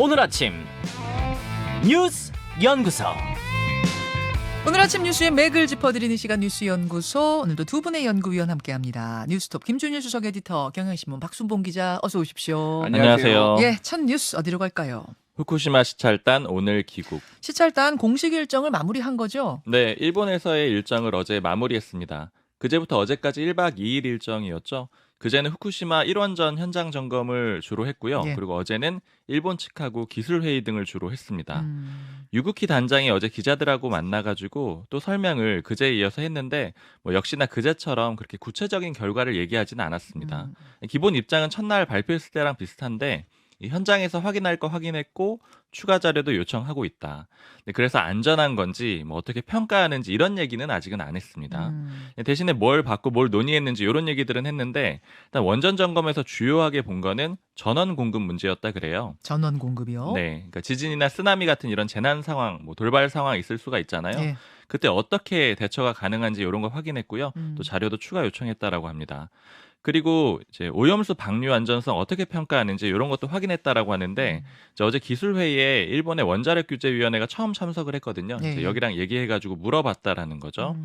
오늘 아침 뉴스 연구소. 오늘 아침 뉴스의 맥을 짚어드리는 시간 뉴스연구소. 오늘도 두 분의 연구위원 함께합니다. 뉴스톱 김준일 수석 에디터, 경향신문 박순봉 기자, 어서 오십시오. 안녕하세요. 예, 첫 뉴스 어디로 갈까요? 후쿠시마 시찰단 오늘 귀국. 시찰단 공식 일정을 마무리한 거죠? 네, 일본에서의 일정을 어제 마무리했습니다. 그제부터 어제까지 1박 2일 일정이었죠. 그제는 후쿠시마 1원전 현장 점검을 주로 했고요. 예. 그리고 어제는 일본 측하고 기술회의 등을 주로 했습니다. 유구키 단장이 어제 기자들하고 만나가지고 또 설명을 그제에 이어서 했는데 역시나 그제처럼 그렇게 구체적인 결과를 얘기하지는 않았습니다. 기본 입장은 첫날 발표했을 때랑 비슷한데 이 현장에서 확인할 거 확인했고 추가 자료도 요청하고 있다. 그래서 안전한 건지 어떻게 평가하는지 이런 얘기는 아직은 안 했습니다. 대신에 뭘 받고 뭘 논의했는지 이런 얘기들은 했는데 일단 원전 점검에서 주요하게 본 거는 전원 공급 문제였다 그래요. 전원 공급이요? 네, 그러니까 지진이나 쓰나미 같은 이런 재난 상황, 돌발 상황 있을 수가 있잖아요. 예. 그때 어떻게 대처가 가능한지 이런 거 확인했고요. 또 자료도 추가 요청했다라고 합니다. 그리고 이제 오염수 방류 안전성 어떻게 평가하는지 이런 것도 확인했다라고 하는데 어제 기술회의에 일본의 원자력규제위원회가 처음 참석을 했거든요. 네. 여기랑 얘기해가지고 물어봤다라는 거죠.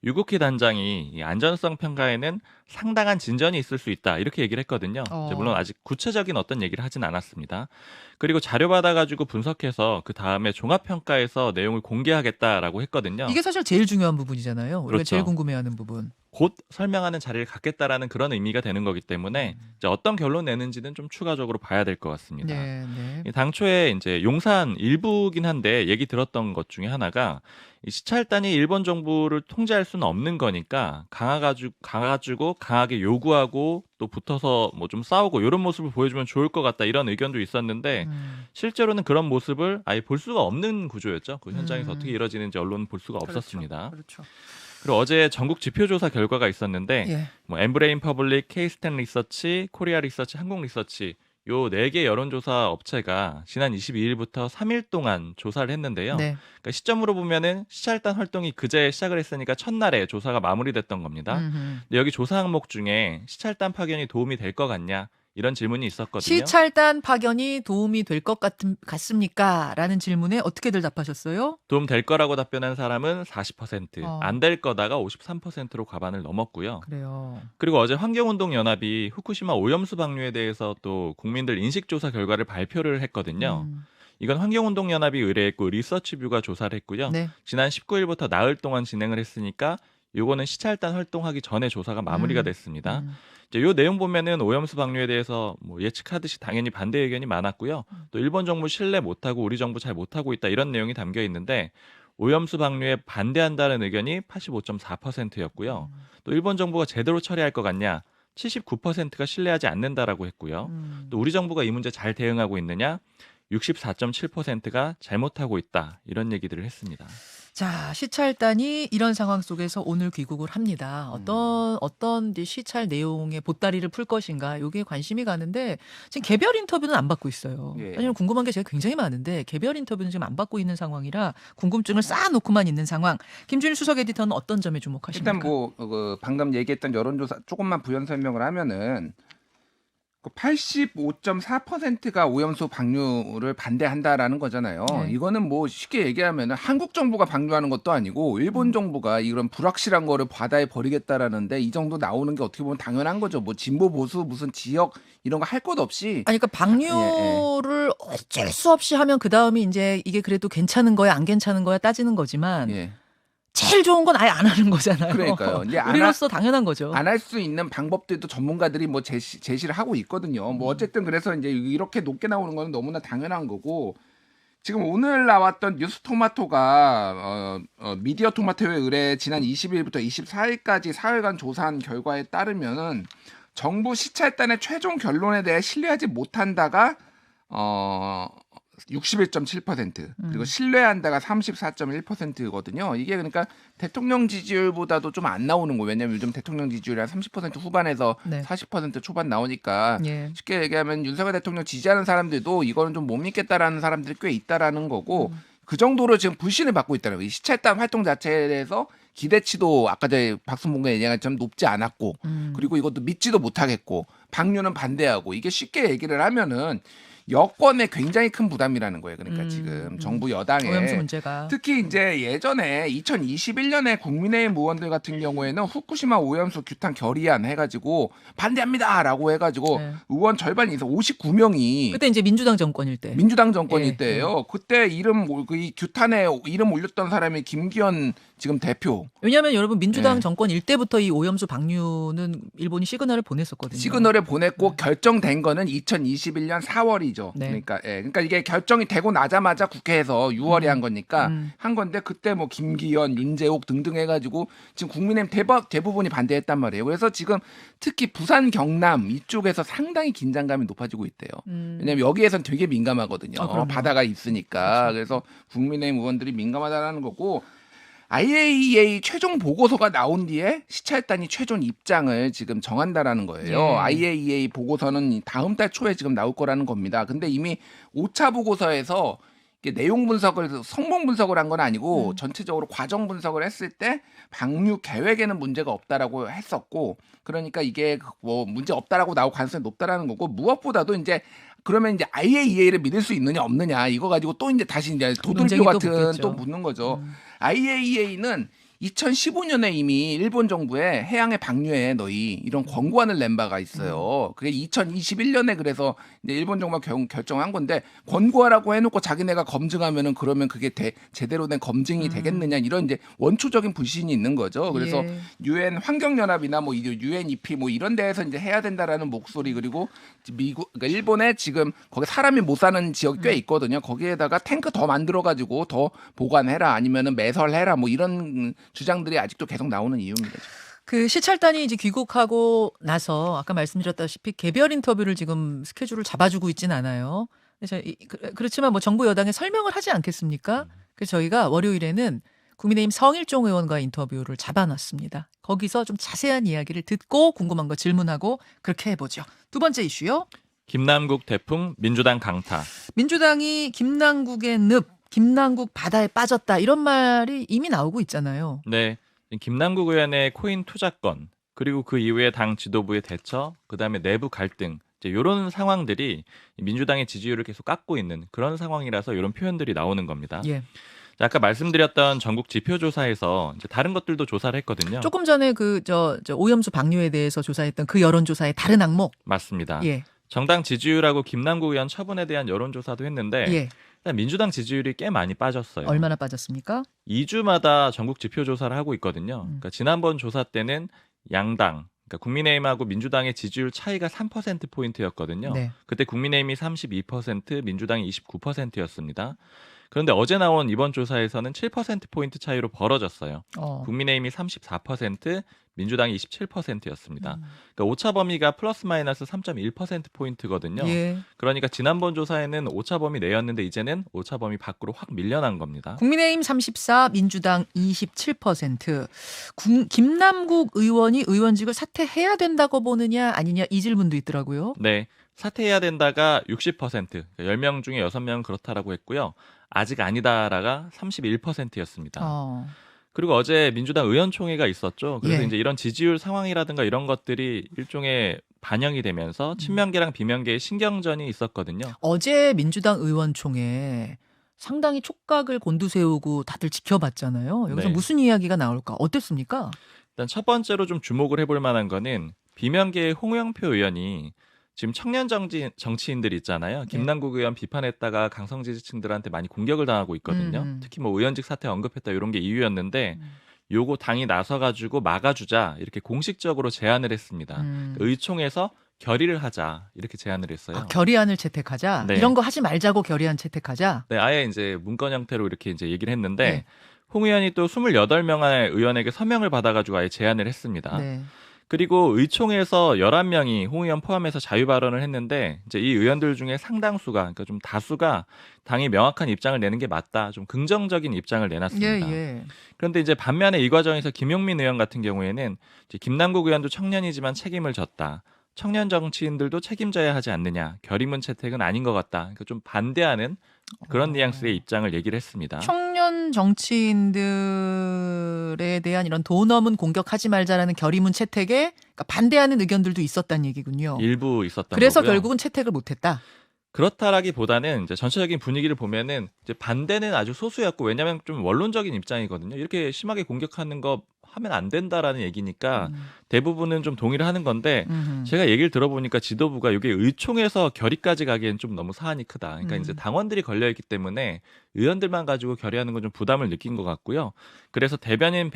유구키 단장이 이 안전성 평가에는 상당한 진전이 있을 수 있다 이렇게 얘기를 했거든요. 이제 물론 아직 구체적인 어떤 얘기를 하진 않았습니다. 그리고 자료 받아가지고 분석해서 그 다음에 종합평가에서 내용을 공개하겠다라고 했거든요. 이게 사실 제일 중요한 부분이잖아요. 우리가 그렇죠. 제일 궁금해하는 부분. 곧 설명하는 자리를 갖겠다라는 그런 의미가 되는 거기 때문에 이제 어떤 결론 내는지는 좀 추가적으로 봐야 될 것 같습니다. 네, 네. 당초에 이제 용산 일부긴 한데 얘기 들었던 것 중에 하나가 이 시찰단이 일본 정부를 통제할 수는 없는 거니까 강화가지고 강하게 요구하고 또 붙어서 좀 싸우고 이런 모습을 보여주면 좋을 것 같다 이런 의견도 있었는데 실제로는 그런 모습을 아예 볼 수가 없는 구조였죠. 그 현장에서 어떻게 이루어지는지 언론은 볼 수가 없었습니다. 그렇죠. 그리고 어제 전국 지표조사 결과가 있었는데 예. 엠브레인 퍼블릭, K스탠 리서치, 코리아 리서치, 한국 리서치 요 4개 여론조사 업체가 지난 22일부터 3일 동안 조사를 했는데요. 네. 그러니까 시점으로 보면은 시찰단 활동이 그제 시작을 했으니까 첫날에 조사가 마무리됐던 겁니다. 근데 여기 조사 항목 중에 시찰단 파견이 도움이 될 것 같냐 이런 질문이 있었거든요. 시찰단 파견이 도움이 될 것 같습니까? 라는 질문에 어떻게들 답하셨어요? 도움 될 거라고 답변한 사람은 40%, 안 될 거다가 53%로 과반을 넘었고요. 그래요. 그리고 어제 환경운동연합이 후쿠시마 오염수 방류에 대해서 또 국민들 인식조사 결과를 발표를 했거든요. 이건 환경운동연합이 의뢰했고 리서치뷰가 조사를 했고요. 네. 지난 19일부터 나흘 동안 진행을 했으니까 요거는 시찰단 활동하기 전에 조사가 마무리가 됐습니다. 이제 요 내용 보면은 오염수 방류에 대해서 예측하듯이 당연히 반대 의견이 많았고요. 또 일본 정부 신뢰 못하고 우리 정부 잘 못하고 있다 이런 내용이 담겨 있는데 오염수 방류에 반대한다는 의견이 85.4%였고요. 또 일본 정부가 제대로 처리할 것 같냐 79%가 신뢰하지 않는다라고 했고요. 또 우리 정부가 이 문제 잘 대응하고 있느냐 64.7%가 잘못하고 있다 이런 얘기들을 했습니다. 자, 시찰단이 이런 상황 속에서 오늘 귀국을 합니다. 어떤 이제 시찰 내용의 보따리를 풀 것인가, 이게 관심이 가는데 지금 개별 인터뷰는 안 받고 있어요. 예. 왜냐면 궁금한 게 제가 굉장히 많은데 개별 인터뷰는 지금 안 받고 있는 상황이라 궁금증을 쌓아놓고만 있는 상황. 김준일 수석 에디터는 어떤 점에 주목하십니까? 일단 방금 얘기했던 여론조사 조금만 부연 설명을 하면은 85.4%가 오염수 방류를 반대한다라는 거잖아요. 네. 이거는 쉽게 얘기하면은 한국 정부가 방류하는 것도 아니고 일본 정부가 이런 불확실한 거를 바다에 버리겠다라는데 이 정도 나오는 게 어떻게 보면 당연한 거죠. 진보 보수 무슨 지역 이런 거 할 것 없이. 아니, 그러니까 방류를 어쩔 수 없이 하면 그 다음이 이제 이게 그래도 괜찮은 거야, 안 괜찮은 거야 따지는 거지만 예. 제일 좋은 건 아예 안 하는 거잖아요. 그러니까요. 이제 우리로서 당연한 거죠. 안 할 수 있는 방법들도 전문가들이 제시를 하고 있거든요. 어쨌든 그래서 이제 이렇게 높게 나오는 거는 너무나 당연한 거고 지금 오늘 나왔던 뉴스토마토가 미디어 토마토에 의뢰 지난 20일부터 24일까지 사흘간 조사한 결과에 따르면은 정부 시찰단의 최종 결론에 대해 신뢰하지 못한다가 61.7% 그리고 신뢰한다가 34.1%거든요. 이게 그러니까 대통령 지지율보다도 좀 안 나오는 거예요. 왜냐하면 요즘 대통령 지지율이 한 30% 후반에서 네. 40% 초반 나오니까 예. 쉽게 얘기하면 윤석열 대통령 지지하는 사람들도 이거는 좀 못 믿겠다라는 사람들이 꽤 있다라는 거고 그 정도로 지금 불신을 받고 있다는 거예요. 이 시찰단 활동 자체에 대해서 기대치도 아까 전에 박순봉가 얘기한 것처럼 높지 않았고 그리고 이것도 믿지도 못하겠고 방류는 반대하고 이게 쉽게 얘기를 하면은 여권에 굉장히 큰 부담이라는 거예요. 그러니까 지금 정부 여당에 오염수 문제가. 특히 이제 예전에 2021년에 국민의힘 의원들 같은 경우에는 후쿠시마 오염수 규탄 결의안 해가지고 반대합니다라고 해가지고 네. 의원 절반이 있어 59명이 그때 이제 민주당 정권일 때. 민주당 정권일 예, 때예요. 그때 이 규탄에 이름 올렸던 사람이 김기현 지금 대표. 왜냐하면 여러분 민주당 예. 정권일 때부터 이 오염수 방류는 일본이 시그널을 보냈었거든요. 시그널을 보냈고 결정된 거는 2021년 4월이죠. 네. 그러니까 이게 결정이 되고 나자마자 국회에서 6월에 한 거니까 한 건데 그때 뭐 김기현, 윤재옥 등등 해가지고 지금 국민의힘 대부분이 반대했단 말이에요. 그래서 지금 특히 부산, 경남 이쪽에서 상당히 긴장감이 높아지고 있대요. 왜냐하면 여기에선 되게 민감하거든요. 그럼요. 바다가 있으니까. 그래서 국민의힘 의원들이 민감하다라는 거고. IAEA 최종 보고서가 나온 뒤에 시찰단이 최종 입장을 지금 정한다라는 거예요. 예. IAEA 보고서는 다음 달 초에 지금 나올 거라는 겁니다. 근데 이미 5차 보고서에서 이게 내용 분석을 성분 분석을 한 건 아니고 전체적으로 과정 분석을 했을 때 방류 계획에는 문제가 없다라고 했었고 그러니까 이게 뭐 문제 없다라고 나올 가능성이 높다라는 거고 무엇보다도 이제 그러면 이제 IAEA를 믿을 수 있느냐 없느냐 이거 가지고 또 이제 다시 이제 논쟁이 도돌이표 또 같은 붙겠죠. 또 묻는 거죠. IAEA는 2015년에 이미 일본 정부에 해양의 방류에 너희 이런 권고안을 낸 바가 있어요. 그게 2021년에 그래서 이제 일본 정부가 결정한 건데 권고하라고 해놓고 자기네가 검증하면은 그러면 그게 제대로 된 검증이 되겠느냐 이런 이제 원초적인 불신이 있는 거죠. 그래서 예. 유엔 환경연합이나 뭐 UNEP 뭐 이런 데에서 이제 해야 된다라는 목소리 그리고 미국 그러니까 일본에 지금 거기 사람이 못 사는 지역이 꽤 있거든요. 거기에다가 탱크 더 만들어 가지고 더 보관해라 아니면은 매설해라 뭐 이런 주장들이 아직도 계속 나오는 이유입니다. 그 시찰단이 이제 귀국하고 나서 아까 말씀드렸다시피 개별 인터뷰를 지금 스케줄을 잡아주고 있진 않아요. 그래서 그렇지만 뭐 정부 여당에 설명을 하지 않겠습니까? 그래서 저희가 월요일에는 국민의힘 성일종 의원과 인터뷰를 잡아놨습니다. 거기서 좀 자세한 이야기를 듣고 궁금한 거 질문하고 그렇게 해보죠. 두 번째 이슈요. 김남국 태풍 민주당 강타. 민주당이 김남국의 늪, 김남국 바다에 빠졌다 이런 말이 이미 나오고 있잖아요. 네, 김남국 의원의 코인 투자건 그리고 그 이후에 당 지도부의 대처, 그다음에 내부 갈등 이제 이런 상황들이 민주당의 지지율을 계속 깎고 있는 그런 상황이라서 이런 표현들이 나오는 겁니다. 예. 자, 아까 말씀드렸던 전국 지표조사에서 이제 다른 것들도 조사를 했거든요. 조금 전에 그 저 오염수 방류에 대해서 조사했던 그 여론조사의 다른 항목. 맞습니다. 예. 정당 지지율하고 김남국 의원 처분에 대한 여론조사도 했는데 예. 일단 민주당 지지율이 꽤 많이 빠졌어요. 얼마나 빠졌습니까? 2주마다 전국 지표 조사를 하고 있거든요. 그러니까 지난번 조사 때는 양당, 그러니까 국민의힘하고 민주당의 지지율 차이가 3%포인트였거든요. 네. 그때 국민의힘이 32%, 민주당이 29%였습니다. 그런데 어제 나온 이번 조사에서는 7%포인트 차이로 벌어졌어요. 국민의힘이 34%, 민주당이 27%였습니다. 그러니까 오차 범위가 플러스 마이너스 3.1%포인트거든요. 예. 그러니까 지난번 조사에는 오차 범위 내였는데 이제는 오차 범위 밖으로 확 밀려난 겁니다. 국민의힘 34, 민주당 27%. 김남국 의원이 의원직을 사퇴해야 된다고 보느냐 아니냐 이 질문도 있더라고요. 네. 사퇴해야 된다가 60%, 그러니까 10명 중에 6명은 그렇다라고 했고요. 아직 아니다라가 31%였습니다. 그리고 어제 민주당 의원총회가 있었죠. 그래서 예. 이제 이런 지지율 상황이라든가 이런 것들이 일종의 반영이 되면서 친명계랑 비명계의 신경전이 있었거든요. 어제 민주당 의원총회 상당히 촉각을 곤두세우고 다들 지켜봤잖아요. 여기서 네. 무슨 이야기가 나올까? 어땠습니까? 일단 첫 번째로 좀 주목을 해볼 만한 거는 비명계의 홍영표 의원이 지금 청년 정치인들 있잖아요. 김남국 의원 비판했다가 강성 지지층들한테 많이 공격을 당하고 있거든요. 특히 뭐 의원직 사퇴 언급했다 이런 게 이유였는데 요거 당이 나서가지고 막아주자 이렇게 공식적으로 제안을 했습니다. 의총에서 결의를 하자 이렇게 제안을 했어요. 결의안을 채택하자. 네. 이런 거 하지 말자고 결의안 채택하자. 네, 아예 이제 문건 형태로 이렇게 이제 얘기를 했는데 네. 홍 의원이 또 28명의 의원에게 서명을 받아가지고 아예 제안을 했습니다. 네. 그리고 의총에서 11명이 홍 의원 포함해서 자유 발언을 했는데 이제 이 의원들 중에 상당수가 그러니까 좀 다수가 당이 명확한 입장을 내는 게 맞다. 좀 긍정적인 입장을 내놨습니다. 예. 그런데 이제 반면에 이 과정에서 김용민 의원 같은 경우에는 이제 김남국 의원도 청년이지만 책임을 졌다. 청년 정치인들도 책임져야 하지 않느냐. 결의문 채택은 아닌 것 같다. 그러니까 좀 반대하는 그런 뉘앙스의 입장을 얘기를 했습니다. 청년 정치인들에 대한 이런 돈 넘은 공격하지 말자라는 결의문 채택에 그러니까 반대하는 의견들도 있었다는 얘기군요. 일부 있었던 그래서 거고요. 결국은 채택을 못했다. 그렇다라기보다는 이제 전체적인 분위기를 보면은 이제 반대는 아주 소수였고 왜냐하면 좀 원론적인 입장이거든요. 이렇게 심하게 공격하는 거 하면 안 된다라는 얘기니까 대부분은 좀 동의를 하는 건데 제가 얘기를 들어보니까 지도부가 이게 의총에서 결의까지 가기엔 좀 너무 사안이 크다. 그러니까 이제 당원들이 걸려있기 때문에 의원들만 가지고 결의하는 건 좀 부담을 느낀 것 같고요. 그래서 대변인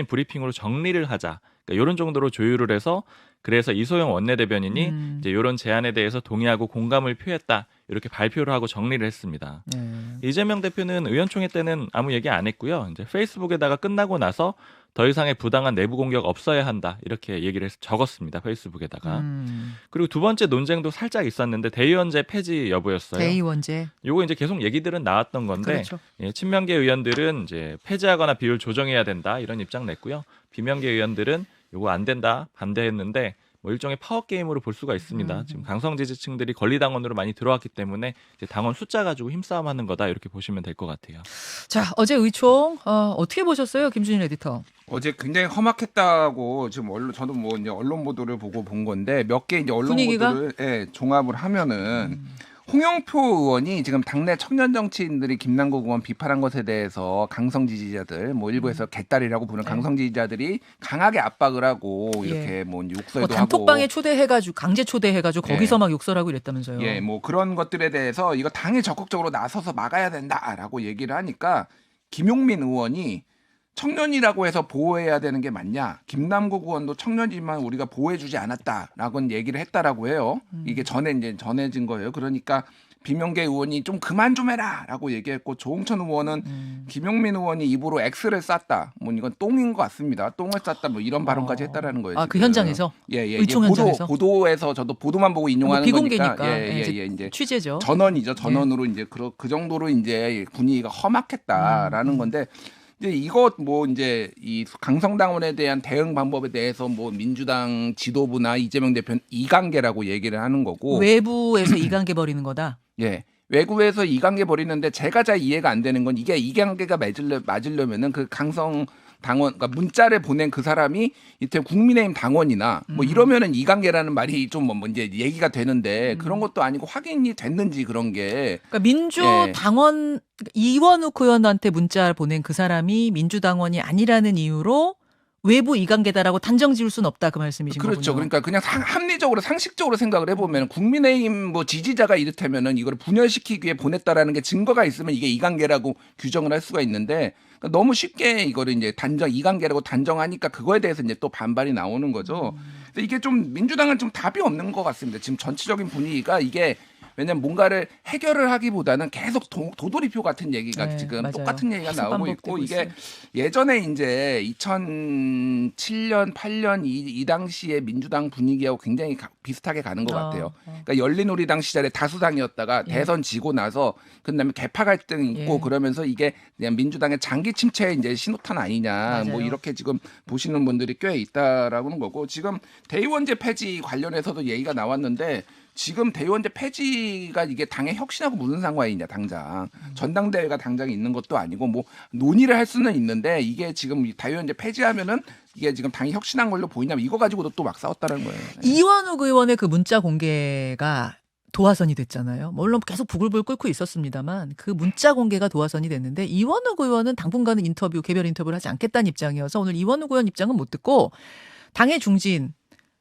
브리핑으로 정리를 하자. 그러니까 이런 정도로 조율을 해서 그래서 이소영 원내대변인이 이제 이런 제안에 대해서 동의하고 공감을 표했다. 이렇게 발표를 하고 정리를 했습니다. 이재명 대표는 의원총회 때는 아무 얘기 안 했고요. 이제 페이스북에다가 끝나고 나서 더 이상의 부당한 내부 공격 없어야 한다. 이렇게 얘기를 해서 적었습니다. 페이스북에다가. 그리고 두 번째 논쟁도 살짝 있었는데 대의원제 폐지 여부였어요. 대의원제. 요거 이제 계속 얘기들은 나왔던 건데 그렇죠. 예, 친명계 의원들은 이제 폐지하거나 비율 조정해야 된다. 이런 입장 냈고요. 비명계 의원들은 요거 안 된다. 반대했는데 뭐 일종의 파워 게임으로 볼 수가 있습니다. 지금 강성 지지층들이 권리당원으로 많이 들어왔기 때문에 이제 당원 숫자 가지고 힘싸움하는 거다 이렇게 보시면 될 것 같아요. 자, 어제 의총 어떻게 보셨어요, 김준일 에디터? 어제 굉장히 험악했다고 지금 저도 뭐 이제 언론 보도를 보고 본 건데 몇 개 이제 언론 분위기가? 보도를 종합을 하면은 홍영표 의원이 지금 당내 청년 정치인들이 김남국 의원 비판한 것에 대해서 강성 지지자들 뭐 일부에서 개딸이라고 부르는 강성 지지자들이 강하게 압박을 하고 이렇게 뭐 욕설도 하고 단톡방에 초대해가지고 강제 초대해가지고 거기서 막 욕설하고 이랬다면서요. 예, 뭐 그런 것들에 대해서 이거 당이 적극적으로 나서서 막아야 된다라고 얘기를 하니까 김용민 의원이 청년이라고 해서 보호해야 되는 게 맞냐? 김남국 의원도 청년이지만 우리가 보호해주지 않았다라고 얘기를 했다라고 해요. 이게 이제 전해진 거예요. 그러니까 비명계 의원이 좀 그만 좀 해라라고 얘기했고 조홍천 의원은 김용민 의원이 입으로 X를 쌌다. 뭐 이건 똥인 것 같습니다. 똥을 쌌다. 뭐 이런 발언까지 했다라는 거예요. 아, 그 지금. 현장에서? 예. 의총 현장에서? 보도에서 저도 보도만 보고 인용하는 비공개니까. 거니까. 이제 취재죠. 전원으로 이제 그 정도로 이제 분위기가 험악했다라는 건데. 이제 이거 뭐 이제 이 강성당원에 대한 대응 방법에 대해서 뭐 민주당 지도부나 이재명 대표는 이관계라고 얘기를 하는 거고 외부에서 이관계 버리는 거다. 예. 외국에서 이관계 버리는데 제가 잘 이해가 안 되는 건 이게 이관계가 맞으려면은 그 강성 당원, 그러니까 문자를 보낸 그 사람이 이때 국민의힘 당원이나 뭐 이러면은 이관계라는 말이 좀 뭐 이제 얘기가 되는데 그런 것도 아니고 확인이 됐는지 그런 게. 그러니까 민주당원 이원욱 의원한테 문자를 보낸 그 사람이 민주당원이 아니라는 이유로 외부 이관계다라고 단정 지을 수는 없다 그 말씀이신 거군요. 그렇죠. 그러니까 그냥 합리적으로 상식적으로 생각을 해보면 국민의힘 뭐 지지자가 이렇다면은 이걸 분열시키기 위해 보냈다라는 게 증거가 있으면 이게 이관계라고 규정을 할 수가 있는데 그러니까 너무 쉽게 이거를 이제 이관계라고 단정하니까 그거에 대해서 이제 또 반발이 나오는 거죠. 근데 이게 좀 민주당은 좀 답이 없는 것 같습니다. 지금 전체적인 분위기가 이게 왜냐면 뭔가를 해결을 하기보다는 계속 도돌이표 같은 얘기가 지금 맞아요. 똑같은 얘기가 계속 나오고 있고 이게 예전에 이제 2007년, 8년 이 당시에 민주당 분위기하고 굉장히 비슷하게 가는 것 같아요. 그러니까 열린우리당 시절에 다수당이었다가 대선 지고 나서 그다음에 개파 갈등이 있고 그러면서 이게 그냥 민주당의 장기 침체의 이제 신호탄 아니냐 맞아요. 뭐 이렇게 지금 보시는 분들이 꽤 있다라고는 거고 지금 대의원제 폐지 관련해서도 얘기가 나왔는데 지금 대의원제 폐지가 이게 당의 혁신하고 무슨 상관이냐 당장 전당대회가 당장 있는 것도 아니고 뭐 논의를 할 수는 있는데 이게 지금 대의원제 폐지하면은 이게 지금 당이 혁신한 걸로 보이냐면 이거 가지고도 또 막 싸웠다는 거예요. 이원욱 의원의 그 문자 공개가 도화선이 됐잖아요. 물론 계속 부글부글 끓고 있었습니다만 그 문자 공개가 도화선이 됐는데 이원욱 의원은 당분간은 개별 인터뷰를 하지 않겠다는 입장이어서 오늘 이원욱 의원 입장은 못 듣고 당의 중진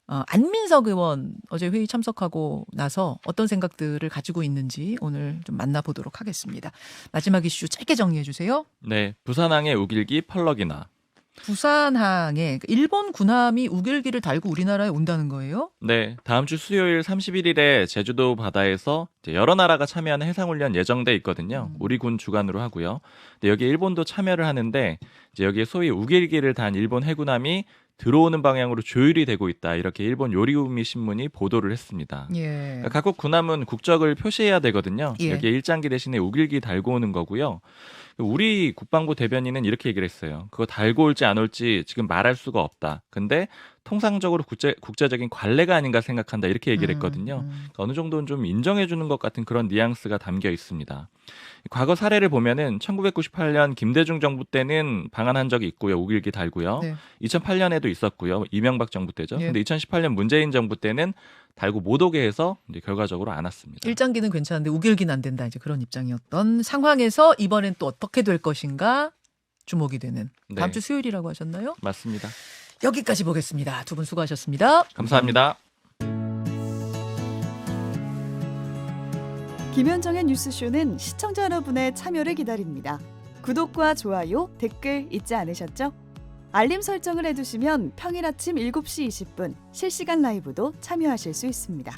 안민석 의원 어제 회의 참석하고 나서 어떤 생각들을 가지고 있는지 오늘 좀 만나보도록 하겠습니다. 마지막 이슈 짧게 정리해 주세요. 네, 부산항의 우길기 펄럭이나. 부산항에 일본 군함이 우길기를 달고 우리나라에 온다는 거예요? 네, 다음 주 수요일 31일에 제주도 바다에서 이제 여러 나라가 참여하는 해상훈련 예정돼 있거든요. 우리 군 주관으로 하고요. 근데 여기에 일본도 참여를 하는데 이제 여기에 소위 우길기를 단 일본 해군함이 들어오는 방향으로 조율이 되고 있다. 이렇게 일본 요리우미 신문이 보도를 했습니다. 예. 그러니까 각국 군함은 국적을 표시해야 되거든요. 예. 여기에 일장기 대신에 우길기 달고 오는 거고요. 우리 국방부 대변인은 이렇게 얘기를 했어요. 그거 달고 올지 안 올지 지금 말할 수가 없다. 근데 통상적으로 국제적인 관례가 아닌가 생각한다 이렇게 얘기를 했거든요. 그러니까 어느 정도는 좀 인정해 주는 것 같은 그런 뉘앙스가 담겨 있습니다. 과거 사례를 보면은 1998년 김대중 정부 때는 방한한 적이 있고요. 5.11기 달고요. 네. 2008년에도 있었고요. 이명박 정부 때죠. 예. 근데 2018년 문재인 정부 때는 달고 못 오게 해서 이제 결과적으로 안 왔습니다. 일장기는 괜찮은데 우길기는 안 된다. 이제 그런 입장이었던 상황에서 이번엔 또 어떻게 될 것인가 주목이 되는 다음 네. 주 수요일이라고 하셨나요? 맞습니다. 여기까지 보겠습니다. 두 분 수고하셨습니다. 감사합니다. 김현정의 뉴스쇼는 시청자 여러분의 참여를 기다립니다. 구독과 좋아요, 댓글 잊지 않으셨죠? 알림 설정을 해두시면 평일 아침 7시 20분 실시간 라이브도 참여하실 수 있습니다.